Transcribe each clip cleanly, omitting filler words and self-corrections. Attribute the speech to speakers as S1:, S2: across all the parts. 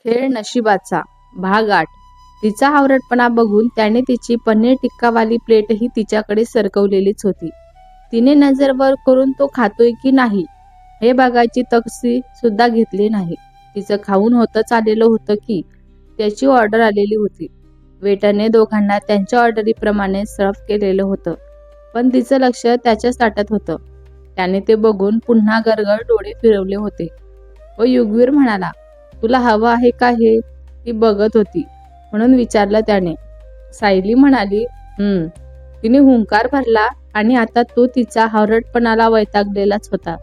S1: खेळ नशिबाचा भाग 8. तिचा हावरटपणा बघून त्याने तिची पनीर टिक्कावाली प्लेटही तिच्याकडे सरकवलेलीच होती. तिने नजर वर करून तो खातोय की नाही हे बघायची तकसी सुद्धा घेतली नाही. तिचं खाऊन होतच आलेलं होतं की त्याची ऑर्डर आलेली होती. वेटरने दोघांना त्यांच्या ऑर्डरीप्रमाणे सर्व्ह केलेलं होतं, पण तिचं लक्ष त्याच्याच ताटात होतं. त्याने ते बघून पुन्हा गरगर डोळे फिरवले होते व युगवीर म्हणाला, तुला हवं आहे का हे? ती बघत होती म्हणून विचारलं त्याने. सायली म्हणाली, तिने हुंकार भरला आणि आता तो तिचा हावरटपणाला वैतागलेलाच होता.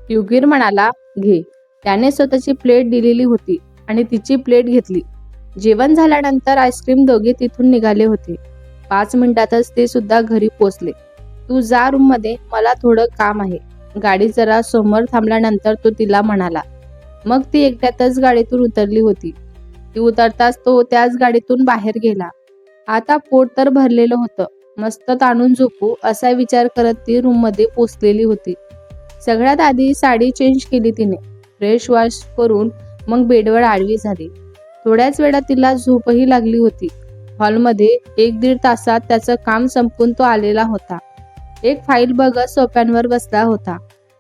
S1: युगवीर म्हणाला, घे. त्याने स्वतःची प्लेट दिलेली होती आणि तिची प्लेट घेतली. जेवण झाल्यानंतर आईस्क्रीम दोघे तिथून निघाले होते. 5 मिनिटातच ते सुद्धा घरी पोचले. तू जा रूममध्ये, मला थोडं काम आहे. गाडी जरा समोर थांबल्यानंतर तो तिला म्हणाला. मग ती एकट्यातच गाडीतून उतरली होती. ती उतरताच तो त्याच गाडीतून बाहेर गेला. आता पोट तर भरलेलं होतं. मस्त ताणून झोपू असा विचार करत ती रूममध्ये पोचलेली होती. सगळ्यात आधी साडी चेंज केली तिने. फ्रेश वॉश करून मग बेडवर आडवी झाली. थोड्याच वेळात तिला झोपही लागली होती. हॉलमध्ये 1-1.5 तासात त्याचं काम संपून तो आलेला होता. एक फाईल बघत सोफ्यावर बसला होता.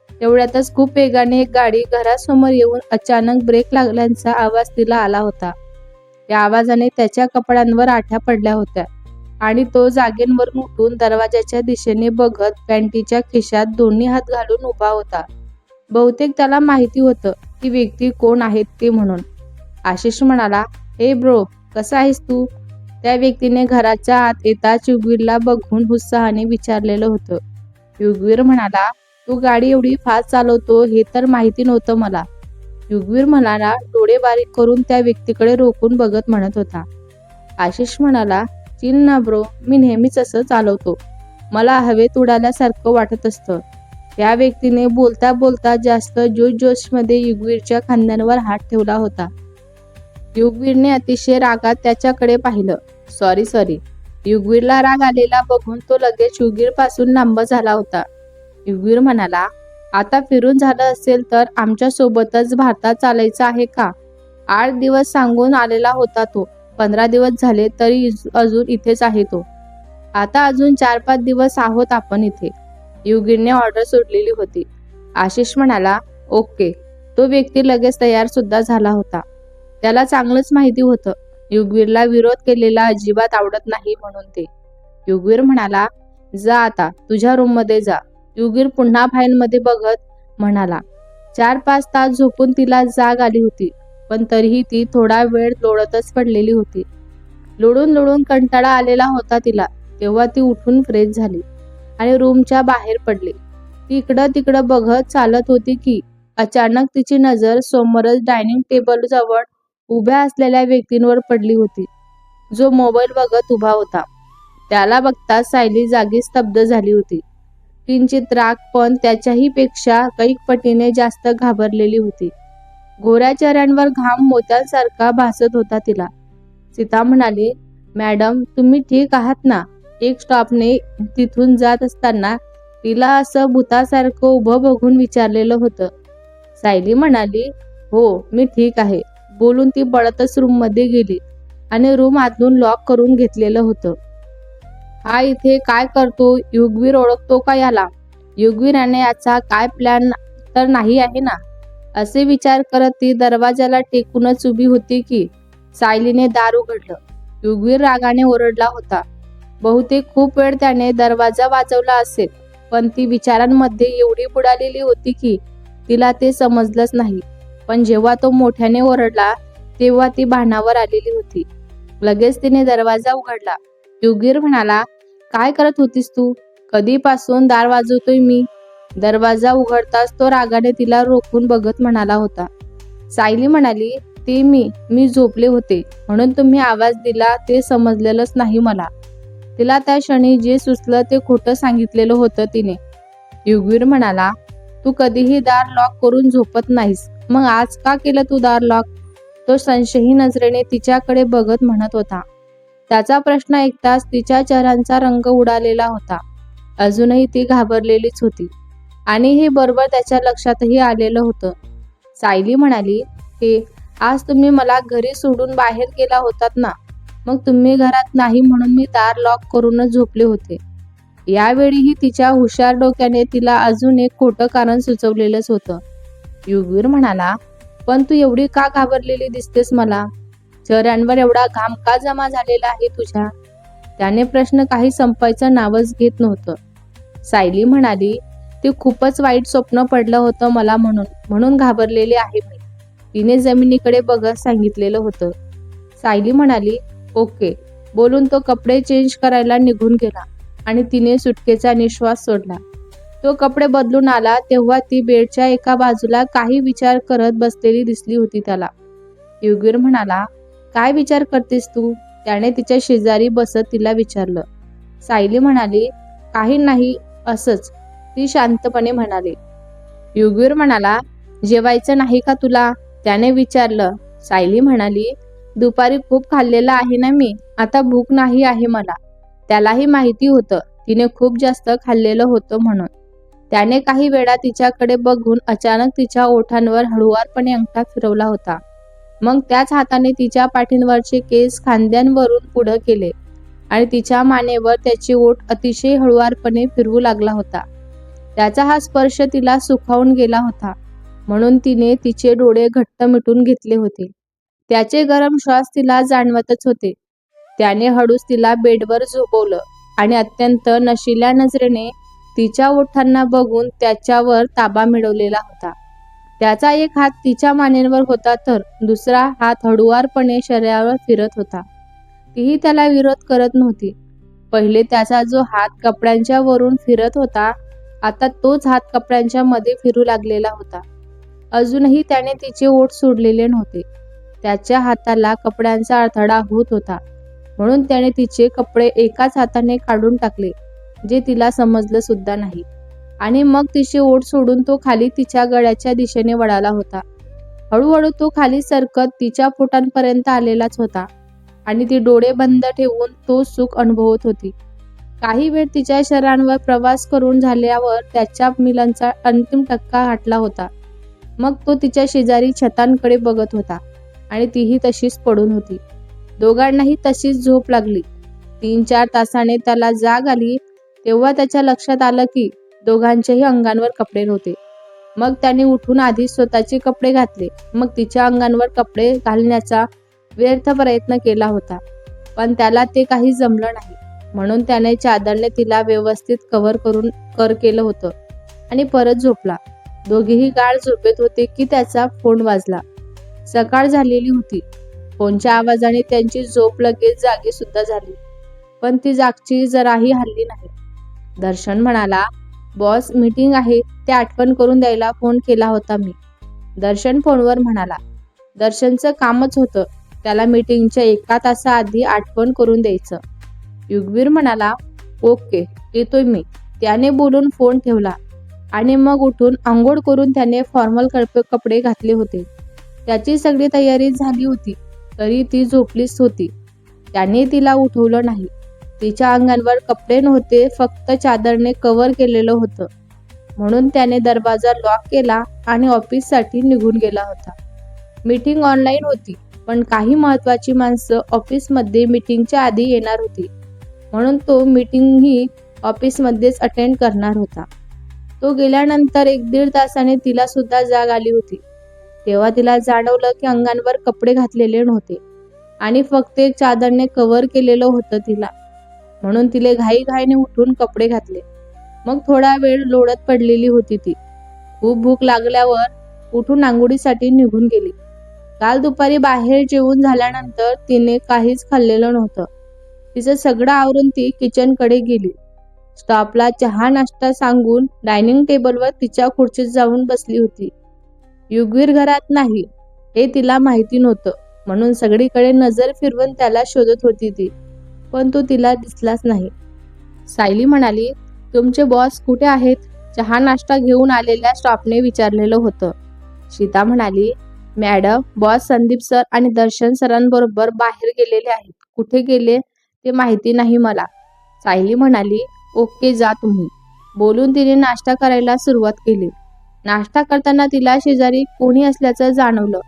S1: तेवढ्यातच खूप वेगाने एक गाडी घरासमोर येऊन अचानक ब्रेक लागल्याचा आवाज तिला आला होता. त्या आवाजाने त्याच्या कपड्यांवर आठ्या पडल्या होत्या आणि तो जागेवरून उठून दरवाजाच्या दिशेने बघत पॅन्टीच्या खिशात दोन्ही हात घालून उभा होता. बहुतेक त्याला माहिती होतं की व्यक्ती कोण आहेत ते म्हणून. आशिष म्हणाला, हे ब्रो, कसा आहेस तू? त्या व्यक्तीने घराच्या आत येताच युगवीरला बघून उत्साहाने विचारलेलं होतं. युगवीर म्हणाला, तू गाडी एवढी फास्ट चालवतो हे तर माहिती नव्हतं मला. युगवीर म्हणाला, डोळे बारीक करून त्या व्यक्तीकडे रोखून बघत म्हणत होता. आशिष म्हणाला, चिल ना ब्रो, मी नेहमीच असं चालवतो. मला हवेत उडाल्यासारखं वाटत असतं. त्या व्यक्तीने बोलता बोलता जास्त जोशमध्ये युगवीरच्या खांद्यावर हात ठेवला होता. युगवीरने अतिशय रागात त्याच्याकडे पाहिलं. सॉरी. युगवीरला राग आलेला बघून तो लगेच युगवीर पासून लांब झाला होता. युगवीर म्हणाला, आता फिरून झालं असेल तर आमच्या सोबतच भारतात चालायचं आहे का? 8 दिवस सांगून आलेला होता तो. 15 दिवस झाले तरी अजून इथेच आहे तो. आता अजून 4-5 दिवस आहोत आपण इथे. युगवीरने ऑर्डर सोडलेली होती. आशिष म्हणाला, ओके. तो व्यक्ती लगेच तयार सुद्धा झाला होता. त्याला चांगलंच माहिती होतं युगवीरला विरोध केलेला अजिबात आवडत नाही म्हणून ते. युगवीर म्हणाला, जा आता तुझ्या रूममध्ये जा. युगवीर पुन्हा फाईलमध्ये बघत म्हणाला. 4-5 तास झोपून तिला जाग आली होती, पण तरीही ती थोडा वेळ लोळतच पडलेली होती. लोळून कंटाळा आलेला होता तिला. तेव्हा ती उठून फ्रेश झाली आणि रूमच्या बाहेर पडली. ती इकडं तिकडं बघत चालत होती की अचानक तिची नजर समोरच डायनिंग टेबल जवळ उभ्या असलेल्या व्यक्तींवर पडली होती, जो मोबाईल बघत उभा होता. त्याला बघताच सायली जागी स्तब्ध झाली होती. किंचित राग, पण त्याच्याही पेक्षा कैक पटीने जास्त घाबरलेली होती. गोऱ्या चेहऱ्यांवर घाम मोत्यांसारखा भासत होता तिला. सीता म्हणाली, मॅडम, तुम्ही ठीक आहात ना? एक स्टॉपने तिथून जात असताना तिला असं भूतासारखं उभं बघून विचारलेलं होतं. सायली म्हणाली, हो, मी ठीक आहे. बोलून ती पळतच रूममध्ये गेली आणि रूम आतून लॉक करून घेतलेलं होतं. हा इथे काय करतो? युगवीर ओळखतो का याला? युगवीर याने याचा काय प्लॅन तर नाही आहे ना? असे विचार करत ती दरवाजाला टेकूनच उभी होती की सायलीने दार उघडलं. युगवीर रागाने ओरडला होता. बहुतेक खूप वेळ त्याने दरवाजा वाजवला असेल, पण ती विचारांमध्ये एवढी बुडालेली होती की तिला ते समजलंच नाही. पण जेव्हा तो मोठ्याने ओरडला तेव्हा ती भानावर आलेली होती. लगेच तिने दरवाजा उघडला. युगवीर म्हणाला, काय करत होतीस तू? कधीपासून दार वाजवतोय मी? दरवाजा उघडताच तो रागाने तिला रोखून बघत म्हणाला होता. सायली म्हणाली, ते मी झोपले होते म्हणून तुम्ही आवाज दिला ते समजलेलंच नाही मला. तिला त्या क्षणी जे सुचलं ते खोटं सांगितलेलं होतं तिने. युगवीर म्हणाला, तू कधीही दार लॉक करून झोपत नाहीस, मग आज का केलं तू दार लॉक? तो संशयी नजरेने तिच्याकडे बघत म्हणत होता. त्याचा प्रश्न ऐकताच तिच्या चेहऱ्याचा रंग उडालेला होता. अजूनही ती घाबरलेलीच होती आणि हे बरोबर त्याच्या लक्षातही आलेलं होतं. सायली म्हणाली, हे आज तुम्ही मला घरी सोडून बाहेर गेला होतात ना, मग तुम्ही घरात नाही म्हणून मी दार लॉक करूनच झोपले होते. यावेळीही तिच्या हुशार डोक्याने तिला अजून एक खोटं कारण सुचवलेलंच होतं. युगवीर म्हणाला, पण तू एवढी का घाबरलेली दिसतेस मला? चेहऱ्यांवर एवढा घाम का जमा झालेला आहे तुझ्या? त्याने प्रश्न काही संपायचं नावच घेत नव्हतं. सायली म्हणाली, ते खूपच वाईट स्वप्न पडलं होतं मला म्हणून घाबरलेली आहे मी. तिने जमिनीकडे बघत सांगितलेलं होतं. सायली म्हणाली, ओके. बोलून तो कपडे चेंज करायला निघून गेला आणि तिने सुटकेचा निश्वास सोडला. तो कपडे बदलून आला तेव्हा ती बेडच्या एका बाजूला काही विचार करत बसलेली दिसली होती त्याला. युगवीर म्हणाला, काय विचार करतेस तू? त्याने तिच्या शेजारी बसत तिला विचारलं. सायली म्हणाली, काही नाही, असंच. ती शांतपणे म्हणाली. युगवीर म्हणाला, जेवायचं नाही का तुला? त्याने विचारलं. सायली म्हणाली, दुपारी खूप खाल्लेलं आहे ना मी, आता भूक नाही आहे मला. त्यालाही माहिती होतं तिने खूप जास्त खाल्लेलं होतं म्हणून. त्याने काही वेळा तिच्याकडे बघून अचानक तिच्या ओठांवर हळुवारपणे अंगठा फिरवला होता. मग त्याच हाताने तिच्या पाठींवरचे केस खांद्यांवरून पुढं केले आणि तिच्या मानेवर त्याचे ओठ अतिशय हळुवारपणे फिरवू लागला होता. त्याचा हा स्पर्श तिला सुखावून गेला होता म्हणून तिने तिचे डोळे घट्ट मिटून घेतले होते. त्याचे गरम श्वास तिला जाणवतच होते. त्याने हळूच तिला बेडवर झोपवलं आणि अत्यंत नशिल्या नजरेने तिच्या ओठांना बघून त्याच्यावर ताबा मिळवलेला होता. त्याचा एक हात तिच्या मानेवर होता तर दुसरा हात हळुवारपणे शरीरावर फिरत होता. तीही त्याला विरोध करत नव्हती. पहिले त्याचा जो हात कपड्यांच्या वरून फिरत होता, आता तोच हात कपड्यांच्या मध्ये फिरू लागलेला होता. अजूनही त्याने तिचे ओठ सोडलेले नव्हते. त्याच्या हाताला कपड्यांचा अडथळा होत होता म्हणून त्याने तिचे कपडे एकाच हाताने काढून टाकले, जे तिला समजलं सुद्धा नाही. आणि मग तिचे ओठ सोडून तो खाली तिच्या गळ्याच्या दिशेने वळाला होता. हळूहळू तो खाली सरकत तिच्या पोटांपर्यंत आलेलाच होता आणि ती डोळे बंद ठेवून तो सुख अनुभवत होती. काही वेळ तिच्या शरीरांवर प्रवास करून झाल्यावर त्याच्या मिलनचा अंतिम टक्का गाठला होता. मग तो तिच्या शेजारी छतांकडे बघत होता आणि तीही तशीच पडून होती. दोघांनाही तशीच झोप लागली. 3-4 तासाने त्याला जाग आली तेव्हा त्याच्या लक्षात आलं की दोघांच्याही अंगांवर कपडे नव्हते. मग त्याने उठून आधी स्वतःचे कपडे घातले, मग तिच्या अंगांवर कपडे घालण्याचा व्यर्थ प्रयत्न केला होता, पण त्याला ते काही जमलं नाही. म्हणून त्याने चादरने तिला व्यवस्थित कव्हर केलं होतं आणि परत झोपला. दोघेही गाढ झोपेत होते की त्याचा फोन वाजला. सकाळ झालेली होती. फोनच्या आवाजाने त्यांची झोप लगेच जागी सुद्धा झाली, पण ती जागची जराही हलली नाही. दर्शन म्हणाला, बॉस, मीटिंग आहे, ते आठवण करून द्यायला फोन केला होता मी. दर्शन फोनवर म्हणाला. दर्शनचं कामच होतं त्याला मीटिंगच्या 1 तासाआधी आठवण करून द्यायचं. युगवीर म्हणाला, ओके, येतोय मी. त्याने बोलून फोन ठेवला आणि मग उठून आंघोळ करून त्याने फॉर्मल कपडे घातले होते. त्याची सगळी तयारी झाली होती तरी ती झोपलीच होती. त्याने तिला उठवलं नाही. तिच्या अंगांवर कपडे नव्हते, फक्त चादरने कव्हर केलेलं होतं. म्हणून त्याने दरवाजा लॉक केला आणि ऑफिससाठी निघून गेला होता. मीटिंग ऑनलाईन होती, पण काही महत्त्वाची माणसं ऑफिसमध्ये मीटिंगच्या आधी येणार होती, म्हणून तो मीटिंगही ऑफिसमध्येच अटेंड करणार होता. तो गेल्यानंतर 1-1.5 तासाने तिला सुद्धा जाग आली होती. तेव्हा तिला जाणवलं की अंगांवर कपडे घातलेले नव्हते आणि फक्त एक चादरने कव्हर केलेलं होतं तिला. म्हणून तिने घाईघाईने उठून कपडे घातले. मग थोडा वेळ लोळत पडलेली होती ती. खूप भूक लागल्यावर उठून आंघोळीसाठी निघून गेली. काल दुपारी बाहेर जेवून झाल्यानंतर तिने काहीच खाल्लेलं नव्हतं. तिचं सगळं आवरून ती किचनकडे गेली. स्टॉपला चहा नाश्ता सांगून डायनिंग टेबलवर तिच्या खुर्चीत जाऊन बसली होती. युगवीर घरात नाही हे तिला माहिती नव्हतं, म्हणून सगळीकडे नजर फिरवून त्याला शोधत होती ती, पण तो तिला दिसलाच नाही. सायली म्हणाली, तुमचे बॉस कुठे आहेत? चहा नाश्ता घेऊन आलेल्या स्टॉपने विचारलेलं होतं. सीता म्हणाली, मॅडम, बॉस संदीप सर आणि दर्शन सरांबरोबर बाहेर गेलेले आहेत. कुठे गेले ते माहिती नाही मला. सायली म्हणाली, ओके, जा तुम्ही. बोलून तिने नाश्ता करायला सुरुवात केली. नाश्ता करताना तिला शेजारी कोणी असल्याचं जाणवलं.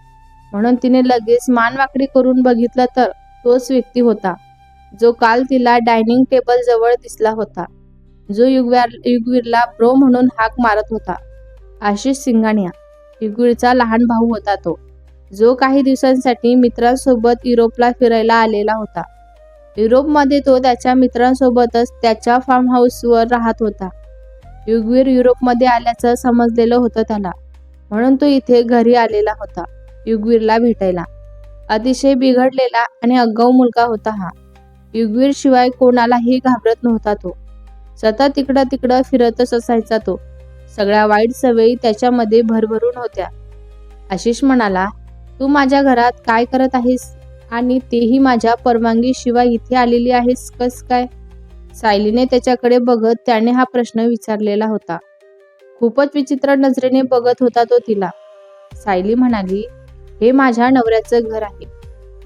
S1: म्हणून तिने लगेच मान वाकडी करून बघितलं तर तोच व्यक्ती होता जो काल तिला डायनिंग टेबल जवळ दिसला होता, जो युगवीरला ब्रो म्हणून हाक मारत होता. आशिष सिंगानिया, युगवीरचा लहान भाऊ होता तो, जो काही दिवसांसाठी मित्रांसोबत युरोपला फिरायला आलेला होता. युरोपमध्ये तो त्याच्या मित्रांसोबतच त्याच्या फार्म हाऊसवर राहत होता. युगवीर युरोपमध्ये आल्याचं समजलेलं होतं त्याला, म्हणून तो इथे घरी आलेला होता युगवीरला भेटायला. अतिशय बिघडलेला आणि आगाऊ मुलगा होता हा. युगवीर शिवाय कोणालाही घाबरत नव्हता तो. सतत इकडं तिकडं फिरतच असायचा तो. सगळ्या वाईट सवयी त्याच्यामध्ये भरभरून होत्या. आशिष म्हणाला, तू माझ्या घरात काय करत आहेस आणि तेही माझ्या परवानगीशिवाय इथे आलेली आहेस कस काय? सायलीने त्याच्याकडे बघत त्याने हा प्रश्न विचारलेला होता. खूपच विचित्र नजरेने बघत होता तो तिला. सायली म्हणाली, हे माझ्या नवऱ्याचं घर आहे.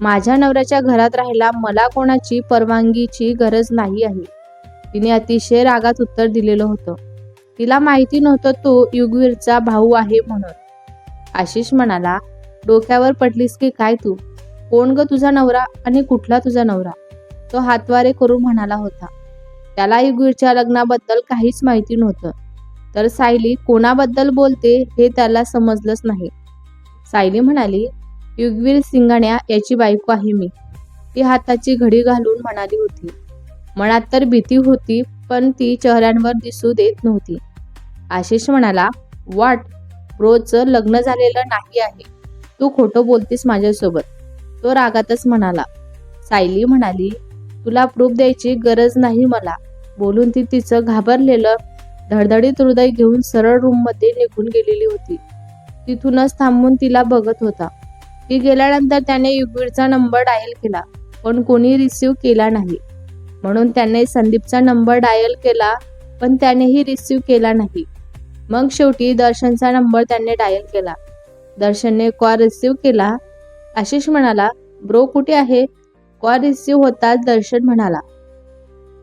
S1: माझ्या नवऱ्याच्या घरात राहायला मला कोणाची परवानगीची गरज नाही आहे. तिने अतिशय रागात उत्तर दिलेलं होतं. तिला माहिती नव्हतं तो युगवीरचा भाऊ आहे म्हणून. आशिष म्हणाला, डोक्यावर पडलीस की काय तू? कोण ग तुझा नवरा आणि कुठला तुझा नवरा? तो हातवारे करून म्हणाला होता. त्याला युगवीरच्या लग्नाबद्दल काहीच माहिती नव्हतं. तर सायली कोणाबद्दल बोलते हे त्याला समजलंच नाही. सायली म्हणाली, युगवीर सिंगाण्या याची बायको आहे मी. ती हाताची घडी घालून म्हणाली होती. मनात तर भीती होती, पण ती चेहऱ्यांवर दिसू देत नव्हती. आशिष म्हणाला, वाट, ब्रोचं लग्न झालेलं नाही आहे. तू खोटं बोलतीस माझ्यासोबत. तो रागातच म्हणाला. सायली म्हणाली, तुला प्रूफ द्यायची गरज नाही मला. बोलून ती तिचं घाबरलेलं धडधडीत हृदय घेऊन सरळ रूममध्ये निघून गेलेली होती. तिथूनच थांबून तिला बघत होता. ती गेल्यानंतर त्याने युगवीरचा नंबर डायल केला, पण कोणी रिसीव्ह केला नाही. म्हणून त्याने संदीपचा नंबर डायल केला, पण त्यानेही रिसीव्ह केला नाही. मग शेवटी दर्शनचा नंबर त्याने डायल केला. दर्शनने कॉल रिसीव्ह केला. आशिष म्हणाला, ब्रो कुठे आहे? कॉल रिसीव्ह होताच दर्शन म्हणाला,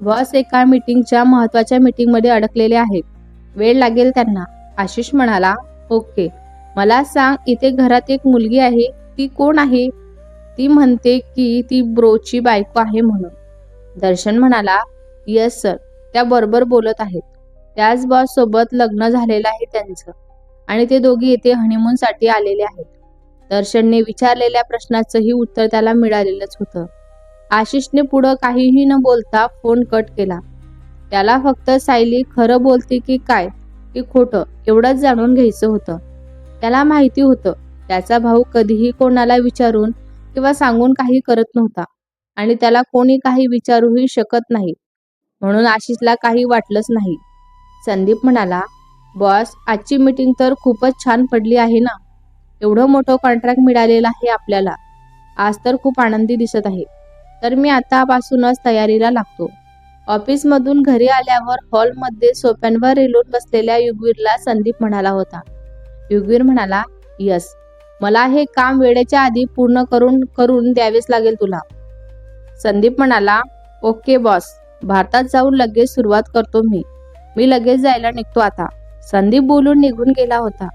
S1: बॉस एका मीटिंगच्या महत्वाच्या मीटिंगमध्ये अडकलेले आहेत. वेळ लागेल त्यांना. आशिष म्हणाला, ओके. मला सांग, इथे घरात एक मुलगी आहे, ती कोण आहे? ती म्हणते की ती ब्रोची बायको आहे म्हणून. दर्शन म्हणाला, येस सर, त्या बरोबर बोलत आहेत. त्याच बॉस सोबत लग्न झालेलं आहे त्यांचं आणि ते दोघी इथे हनीमूनसाठी आलेले आहेत. दर्शनने विचारलेल्या प्रश्नाचंही उत्तर त्याला मिळालेलंच होतं. आशिषने पुढं काहीही न बोलता फोन कट केला. त्याला फक्त सायली खरं बोलते की काय की खोटं एवढंच जाणून घ्यायचं होतं. त्याला माहिती होतं त्याचा भाऊ कधीही कोणाला विचारून किंवा सांगून काही करत नव्हता आणि त्याला कोणी काही विचारूही शकत नाही. म्हणून आशिषला काही वाटलंच नाही. संदीप म्हणाला, बॉस, आजची मीटिंग तर खूपच छान पडली आहे ना. एवढं मोठं कॉन्ट्रॅक्ट मिळालेलं आहे आपल्याला. आज तर खूप आनंदी दिसत आहे. तर मी आतापासूनच तयारीला लागतो. ऑफिसमधून घरी आल्यावर हॉलमध्ये सोफ्यांवर रेलून बसलेल्या युगवीरला संदीप म्हणाला होता. युगवीर म्हणाला, यस, मला हे काम वेळेच्या आधी पूर्ण करून द्यावेच लागेल तुला. संदीप म्हणाला, ओके बॉस, भारतात जाऊन लगेच सुरुवात करतो मी लगेच जायला निघतो आता. संदीप बोलून निघून गेला होता.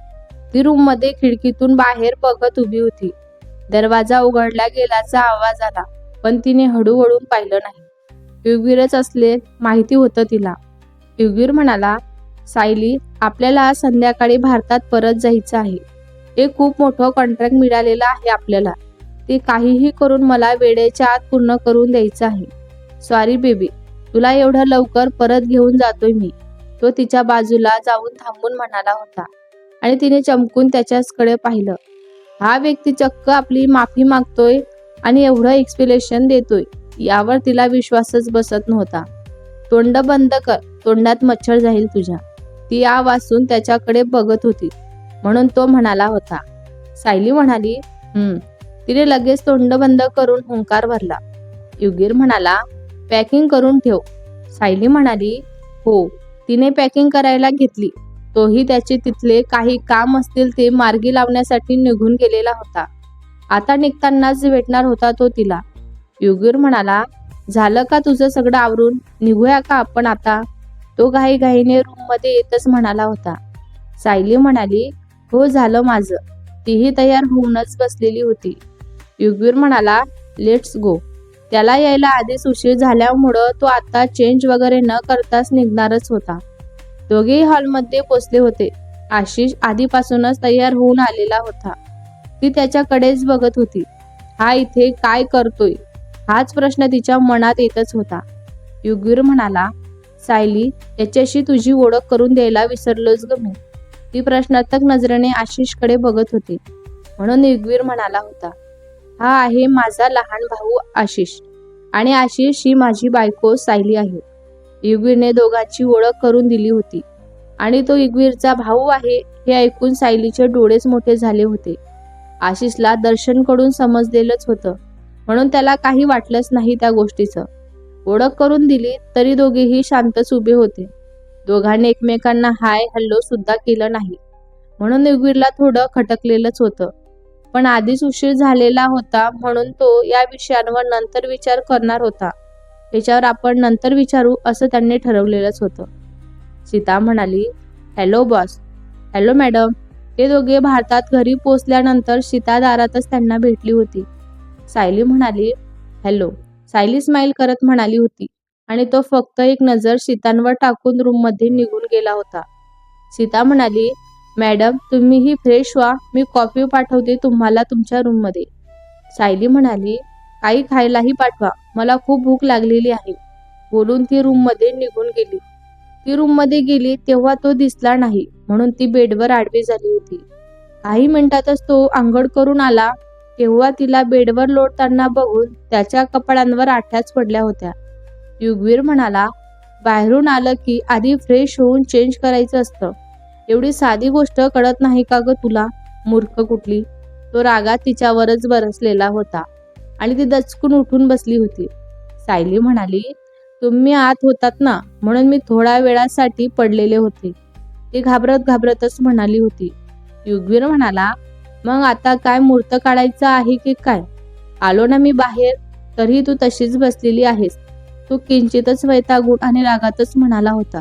S1: ती रूममध्ये खिडकीतून बाहेर बघत उभी होती. दरवाजा उघडला गेल्याचा आवाज आला, पण तिने हळूहळू पाहिलं नाही. युगवीरच असले माहिती होतं तिला. युगवीर म्हणाला, सायली, आपल्याला आज संध्याकाळी भारतात परत जायचं आहे. हे खूप मोठं कॉन्ट्रॅक्ट मिळालेलं आहे आपल्याला. ते काहीही करून मला वेळेच्या आत पूर्ण करून द्यायचं आहे. सॉरी बेबी, तुला एवढं लवकर परत घेऊन जातोय मी. तो तिच्या बाजूला जाऊन थांबून म्हणाला होता आणि तिने चमकून त्याच्याकडे पाहिलं. हा व्यक्ती चक्क आपली माफी मागतोय आणि एवढं एक्सप्लेनेशन देतोय यावर तिला विश्वासच बसत नव्हता. तोंड बंद कर, तोंडात मच्छर जाईल तुझ्या. ती आ वाचून त्याच्याकडे बघत होती म्हणून तो म्हणाला होता. सायली म्हणाली, तिने लगेच तोंड बंद करून हुंकार भरला. युगवीर म्हणाला, पॅकिंग करून ठेव. सायली म्हणाली, हो. तिने पॅकिंग करायला घेतली. तोही त्याचे तिथले काही काम असतील ते मार्गी लावण्यासाठी निघून गेलेला होता. आता निघतानाच भेटणार होता तो तिला. युगवीर म्हणाला, झालं का तुझं सगळं आवरून? निघूया का आपण आता? तो घाईघाईने रूममध्ये येतच म्हणाला होता. सायली म्हणाली, हो झालं माझं. तीही तयार होऊनच बसलेली होती. युगवीर म्हणाला, लेट्स गो. त्याला यायला आधीच उशीर झाल्यामुळं तो आता चेंज वगैरे न करताच निघणारच होता. दोघेही हॉलमध्ये पोचले होते. आशिष आधीपासूनच तयार होऊन आलेला होता. ती त्याच्याकडेच बघत होती. हा इथे काय करतोय हाच प्रश्न तिच्या मनात येतच होता. युगवीर म्हणाला, सायली, याच्याशी तुझी ओळख करून द्यायला विसरलोच ग मी. ती प्रश्नार्थक नजरेने आशिषकडे बघत होती. म्हणून युगवीर म्हणाला होता, हा आहे माझा लहान भाऊ आशिष आणि आशिष ही माझी बायको सायली आहे. युगवीरने दोघांची ओळख करून दिली होती आणि तो युगवीरचा भाऊ आहे हे ऐकून सायलीचे डोळेच मोठे झाले होते. आशिषला दर्शनकडून समजलेलंच होतं, म्हणून त्याला काही वाटलंच नाही त्या गोष्टीचं. ओळख करून दिली तरी दोघेही शांतच उभे होते. दोघांनी एकमेकांना हाय हॅलो सुद्धा केलं नाही, म्हणून युगवीरला थोडं खटकलेलंच होतं. पण आधीच उशीर झालेला होता, म्हणून तो या विषयांवर नंतर विचार करणार होता. याच्यावर आपण नंतर विचारू असं त्यांनी ठरवलेलंच होतं. सीता म्हणाली, हॅलो बॉस. Hello madam. ते दोघे भारतात घरी पोचल्यानंतर सीता दारातच त्यांना भेटली होती. सायली म्हणाली, हॅलो. सायली स्माईल करत म्हणाली होती आणि तो फक्त एक नजर सीतांवर टाकून रूममध्ये निघून गेला होता. सीता म्हणाली, मॅडम तुम्हीही फ्रेश व्हा, मी कॉफी पाठवते तुम्हाला तुमच्या रूममध्ये. सायली म्हणाली, काही खायलाही पाठवा, मला खूप भूक लागलेली आहे. बोलून ती रूममध्ये निघून गेली. ती रूममध्ये गेली तेव्हा तो दिसला नाही, म्हणून ती बेडवर आडवी झाली होती. काही मिनिटातच तो आंघोळ करून आला तेव्हा तिला बेडवर लोळताना बघून त्याच्या कपाळांवर आठ्याच पडल्या होत्या. युगवीर म्हणाला, बाहेरून आलं की आधी फ्रेश होऊन चेंज करायचं असतं. एवढी साधी गोष्ट कळत नाही का ग तुला, मूर्ख कुठली. तो रागात तिच्यावरच बरसलेला होता आणि ती दचकून उठून बसली होती. सायली म्हणाली, तुम्ही आत होतात ना, म्हणून मी थोड्या वेळासाठी पडलेले होते. ती घाबरत घाबरतच म्हणाली होती. युगवीर म्हणाला, मग आता काय मूर्त काढायचं आहे की काय? आलो ना मी बाहेर, तरी तू तशीच बसलेली आहेस. तू किंचितच वैतागून आणि रागातच म्हणाला होता.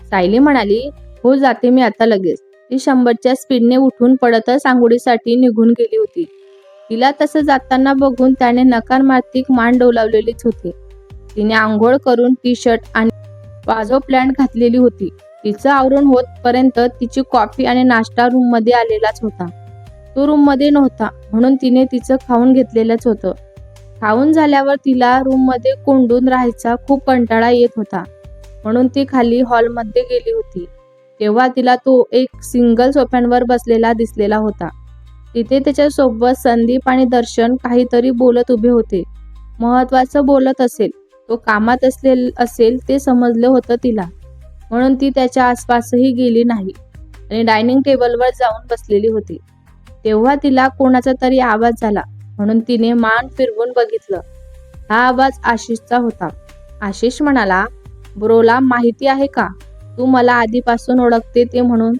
S1: सायली म्हणाली, हो जाते मी आता लगेच. ती 100च्या स्पीडने उठून पडतच आंघोळीसाठी निघून गेली होती. तिला तसं जाताना बघून त्याने नकारमार्थिक मान डोलावलेलीच होती. तिने आंघोळ करून टी शर्ट आणि प्लाझो पॅन्ट घातलेली होती. तिचं आवरून होतपर्यंत तिची कॉफी आणि नाश्ता रूममध्ये आलेलाच होता. तो रूममध्ये नव्हता, म्हणून तिने तिचं खाऊन घेतलेलंच होतं. खाऊन झाल्यावर तिला रूममध्ये कोंडून राहायचा खूप कंटाळा येत होता, म्हणून ती खाली हॉलमध्ये गेली होती. तेव्हा तिला तो एक सिंगल सोफ्यावर बसलेला दिसलेला होता. तिथे त्याच्यासोबत संदीप आणि दर्शन काहीतरी बोलत उभे होते. महत्वाचं बोलत असेल, तो कामात असेल ते समजलं होतं तिला, म्हणून ती त्याच्या आसपासही गेली नाही आणि डायनिंग टेबलवर जाऊन बसलेली होती. तेव्हा तिला कोणाचा तरी आवाज झाला, म्हणून तिने मान फिरवून बघितलं. हा आवाज आशिषचा होता. आशिष म्हणाला, ब्रोला माहिती आहे का, तू मला आधीपासून ओळखते ते म्हणून.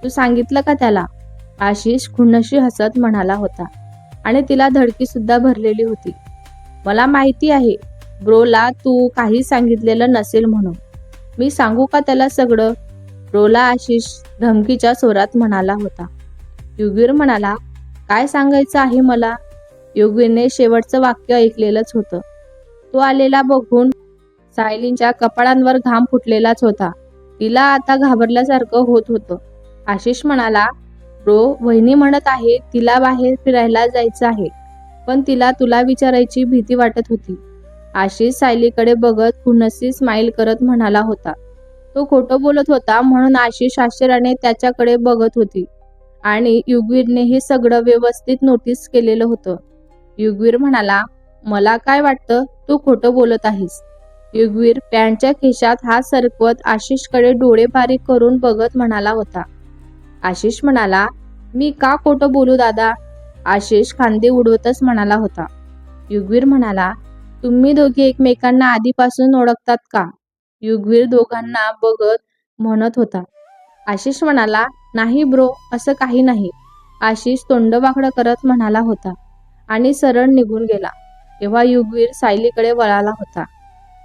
S1: तू सांगितलं का त्याला? आशिष खुन्नशी हसत म्हणाला होता आणि तिला धडकी सुद्धा भरलेली होती. मला माहिती आहे ब्रोला तू काही सांगितलेलं नसेल म्हणून. मी सांगू का त्याला सगळं? ब्रोला आशिष धमकीच्या स्वरात म्हणाला होता. युगवीर म्हणाला, काय सांगायचं आहे मला? युगवीरने शेवटचं वाक्य ऐकलेलंच होतं. तो आलेला बघून सायलींच्या कपाळांवर घाम फुटलेलाच होता. तिला आता घाबरल्यासारखं होत होतं. आशिष म्हणाला, ब्रो, वहिनी म्हणत आहे तिला बाहेर फिरायला जायचं आहे, पण तिला तुला विचारायची भीती वाटत होती. आशिष सायलीकडे बघत खुन्नसी स्माईल करत म्हणाला होता. तो खोटं बोलत होता म्हणून आशिष आश्चर्याने त्याच्याकडे बघत होती आणि युगवीरने हे सगळं व्यवस्थित नोटीस केलेलं होतं. युगवीर म्हणाला, मला काय वाटतं तू खोटं बोलत आहेस. युगवीर पॅन्टच्या खिशात हात सरकवत आशिषकडे डोळे बारीक करून बघत म्हणाला होता. आशिष म्हणाला, मी का खोटं बोलू दादा? आशिष खांदे उडवतच म्हणाला होता. युगवीर म्हणाला, तुम्ही दोघे एकमेकांना आधीपासून ओळखतात का? युगवीर दोघांना बघत म्हणत होता. आशिष म्हणाला, नाही ब्रो, असं काही नाही. आशिष तोंड वाकडं करत म्हणाला होता आणि सरळ निघून गेला. तेव्हा युगवीर सायलीकडे वळाला होता.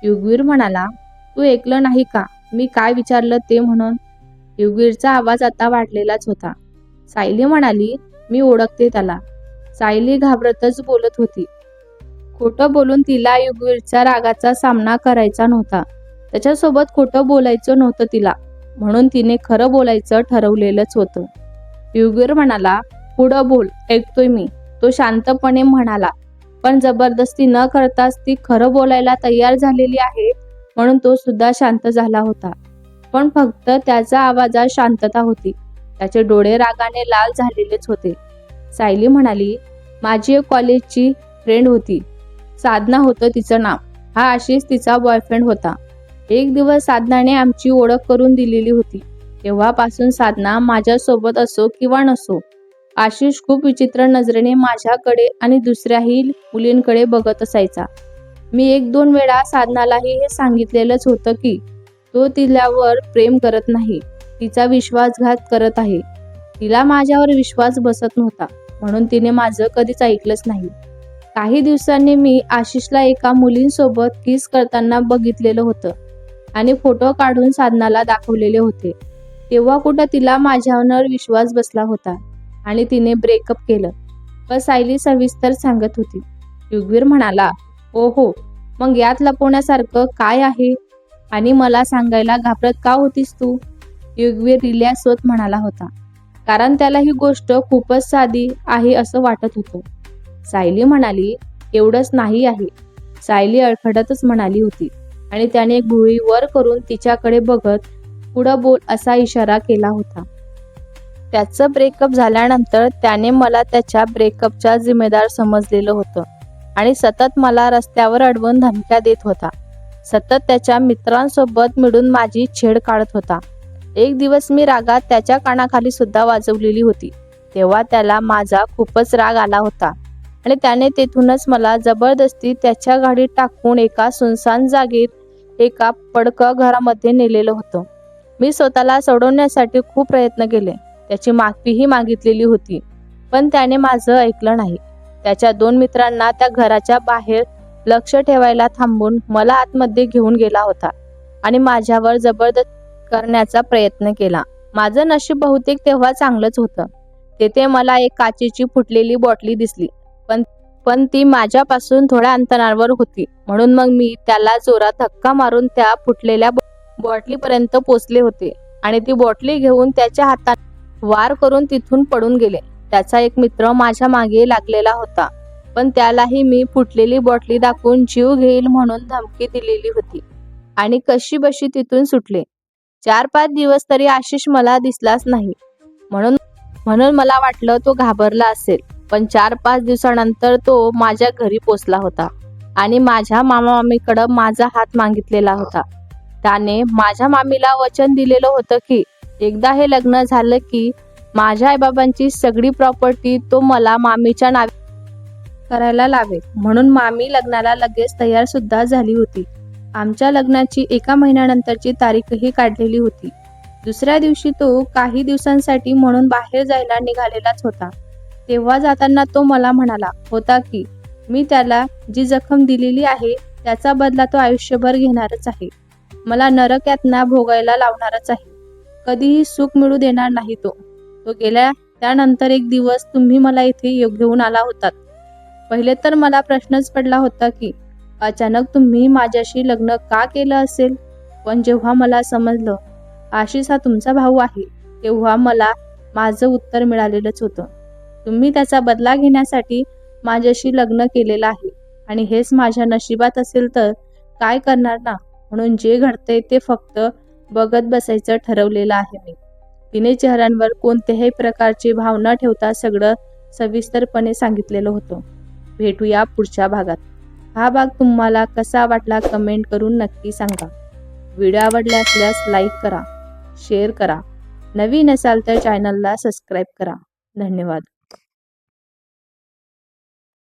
S1: युगवीर म्हणाला, तू ऐकलं नाही का मी काय विचारलं ते म्हणून? युगवीरचा आवाज आता वाढलेलाच होता. सायली म्हणाली, मी ओळखते त्याला. सायली घाबरतच बोलत होती. खोटं बोलून तिला युगवीरच्या रागाचा सामना करायचा नव्हता. त्याच्यासोबत खोटं बोलायचं नव्हतं तिला, म्हणून तिने खरं बोलायचं ठरवलेलंच होतं. युगवीर म्हणाला, पुढं बोल, ऐकतोय मी. तो शांतपणे म्हणाला, पण जबरदस्ती न करताच ती खरं बोलायला तयार झालेली आहे, म्हणून तो सुद्धा शांत झाला होता. पण फक्त त्याच्या आवाजात शांतता होती. त्याचे डोळे रागाने लाल झालेलेच होते. सायली म्हणाली, माझी एक कॉलेजची फ्रेंड होती. साधना होतं तिचं नाव. हा आशिष तिचा बॉयफ्रेंड होता. एक दिवस साधनाने आमची ओळख करून दिलेली होती. तेव्हापासून साधना माझ्यासोबत असो किंवा नसो, आशिष खूप विचित्र नजरेने माझ्याकडे आणि दुसऱ्याही मुलींकडे बघत असायचा. मी 1-2 वेळा साधनालाही हे सांगितलेलंच होतं की तो तिच्यावर प्रेम करत नाही, तिचा विश्वासघात करत आहे. तिला माझ्यावर विश्वास बसत नव्हता, म्हणून तिने माझं कधीच ऐकलंच नाही. काही दिवसांनी मी आशिषला एका मुलींसोबत किस करताना बघितलेलं होतं आणि फोटो काढून साधनाला दाखवलेले होते. तेव्हा कुठं तिला माझ्यावर विश्वास बसला होता आणि तिने ब्रेकअप केलं. पण सायली सविस्तर सांगत होती. युगवीर म्हणाला, ओहो, मग यात लपवण्यासारखं काय आहे आणि मला सांगायला घाबरत का होतीस तू? युगवीर रिलॅक्स होत म्हणाला होता, कारण त्याला ही गोष्ट खूपच साधी आहे असं वाटत होतं. सायली म्हणाली, एवढंच नाही आहे. सायली अडखडतच म्हणाली होती आणि त्याने भुवई वर करून तिच्याकडे बघत पुढं बोल असा इशारा केला होता. त्याचं ब्रेकअप झाल्यानंतर त्याने मला त्याच्या ब्रेकअपचा जिम्मेदार समजलेलं होतं आणि सतत मला रस्त्यावर अडवून धमक्या देत होता. सतत त्याच्या मित्रांसोबत मिळून माझी छेड काढत होता. एक दिवस मी रागात त्याच्या कानाखाली सुद्धा वाजवलेली होती. तेव्हा त्याला माझा खूपच राग आला होता आणि त्याने तेथूनच मला जबरदस्ती त्याच्या गाडीत टाकून एका सुनसान जागेत एका पडकं घरामध्ये नेलेलं होतं. मी स्वतःला सोडवण्यासाठी खूप प्रयत्न केले. त्याची माफीही मागितलेली होती, पण त्याने माझं ऐकलं नाही. त्याच्या 2 मित्रांना त्या घराच्या बाहेर लक्ष ठेवायला थांबून मला आतमध्ये घेऊन गेला होता आणि माझ्यावर जबरदस्ती करण्याचा प्रयत्न केला. माझं नशीब बहुतेक तेव्हा चांगलंच होतं. तेथे मला एक काचेची फुटलेली बॉटली दिसली, पण ती माझ्यापासून थोड्या अंतरावर होती, म्हणून मग मी त्याला जोरात धक्का मारून त्या फुटलेल्या बॉटलीपर्यंत पोचले होते आणि ती बॉटली घेऊन त्याच्या हातात वार करून तिथून पडून गेले. त्याचा एक मित्र माझ्या मागे लागलेला होता, पण त्यालाही मी फुटलेली बॉटली दाखवून जीव घेईल म्हणून धमकी दिलेली होती आणि कशीबशी तिथून सुटले. 4-5 दिवस तरी आशिष मला दिसलाच नाही, म्हणून मला वाटलं तो घाबरला असेल. पण 4-5 दिवसानंतर तो माझ्या घरी पोचला होता आणि माझ्या मामाकडं माझा हात मागितलेला होता. त्याने माझ्या मामीला वचन दिलेलं होतं की एकदा हे लग्न झालं की माझ्या आईबाबांची सगळी प्रॉपर्टी तो मला मामीच्या नावे करायला लावेल. म्हणून मामी लग्नाला लगेच तयार सुद्धा झाली होती. आमच्या लग्नाची 1 महिन्यानंतरची तारीखही काढलेली होती. दुसऱ्या दिवशी तो काही दिवसांसाठी म्हणून बाहेर जायला निघालेलाच होता. तेव्हा जाताना तो मला म्हणाला होता की मी त्याला जी जखम दिलेली आहे त्याचा बदला तो आयुष्यभर घेणारच आहे. मला नरक यातना भोगायला लावणारच आहे. कधीही सुख मिळू देणार नाही तो गेला. त्यानंतर एक दिवस तुम्ही मला इथे घेऊन आला होतात. पहिले तर मला प्रश्नच पडला होता की अचानक तुम्ही माझ्याशी लग्न का केलं असेल. पण जेव्हा मला समजलं आशिष हा तुमचा भाऊ आहे, तेव्हा मला माझं उत्तर मिळालेलंच होतं. तुम्ही त्याचा बदला घेण्यासाठी माझ्याशी लग्न केलेलं आहे आणि हेच माझ्या नशिबात असेल तर काय करणार ना. म्हणून जे घडतंय ते फक्त बघत बसायचं ठरवलेलं आहे मी. तिने चेहऱ्यांवर कोणत्याही प्रकारची भाव न ठेवता सगळं सविस्तरपणे सांगितलेलं होतं. भेटूया पुढच्या भागात. हा भाग तुम्हाला कसा वाटला कमेंट करून नक्की सांगा. व्हिडिओ आवडला असल्यास लाईक करा, शेअर करा. नवीन असाल तर चॅनलला सबस्क्राईब करा. धन्यवाद.